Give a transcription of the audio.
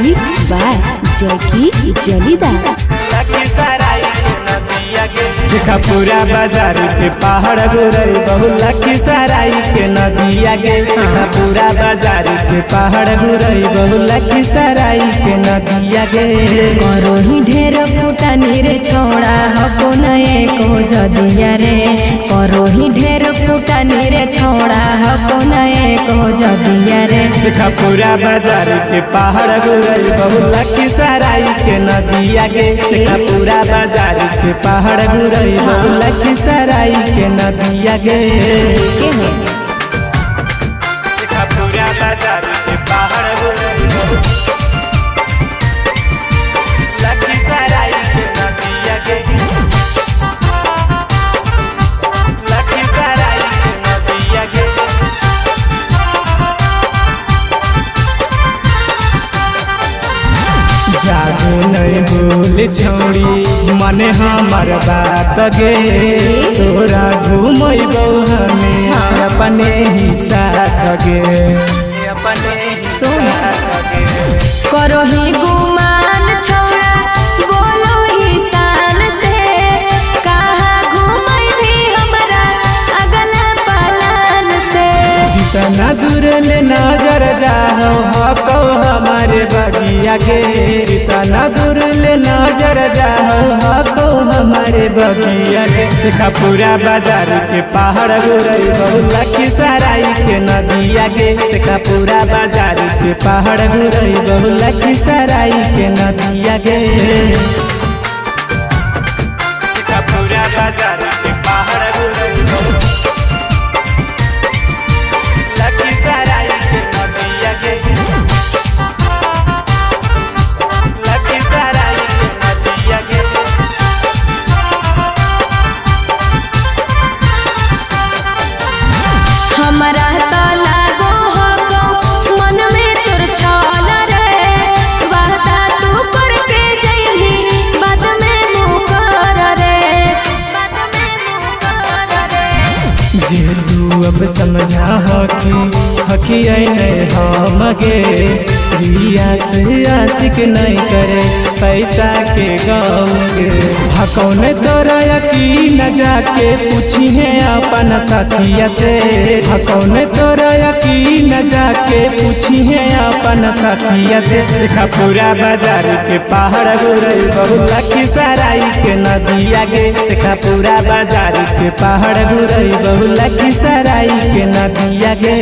Mix बाय जयकी जलीदार। शेखपुरा बाजार के पहाड़ गुरई बहु लखीसराय के नदिया गे। शेखपुरा बाजार के पहाड़ गुरई बहु लखीसराय के नदिया गे। करोही ढेर फुटानी रे छोड़ा हको नए को जदिया रे। करोही ढेर फुटानी रे छोड़ा हको नए को जदिया रे। शेखपुरा बाजार के पहाड़ गुरई बहु लखीसराय के नदिया गे। शेखपुरा बाजार के पहाड़ गुरई बहु लखीसराय के नदिया गे। शेखपुरा बाजार के पहाड़ गुरई बहु लखीसराय के नदिया गे। लखीसराय के नदिया गे। जागो नहीं भूल छौड़ी मने हमार बात गे। तोरा घूमबो हमें अपने ही साथ गे। अपने ही साथ गे। करोही गुमान छोड़ा बोलो ही शान से। कहाँ घूमई भी हमरा अगला पालान से। जितना दूर ले नजर जाओ हको हमारे बगिया गे। जितना दूर ले नजर जाओ हको हमारे बगिया गे। शेखपुरा बाजार के पहाड़ गुरई बहु लखीसराय के नदिया गे। शेखपुरा बाजार के पहाड़ गुरई बहु लखीसराय के नदिया गे। शेखपुरा बाजार के पहाड़ गुरई बहु लखीसराय के नदिया गे। लखीसराय के नदिया गे। हमरा तो लागो हको मन में तोर छल रे। वादा तू करके जइली बाद में मुकर रे। बाद में मुकर रे। जे तू अब समझा हकी नहीं हम गे। रिया से आशिक नहीं करे पैसा के गम गे। हकौन तोरा यकीन जाके पूछी है अपन साथिया से। हकौन तोरा यकीन जाके पूछी है अपन साथिया से। शेखपुरा बाजार के पहाड़ गुरई बहु लखीसराय के नदिया गे। शेखपुरा बाजार के पहाड़ गुरई बहु लखीसराय के नदिया गे।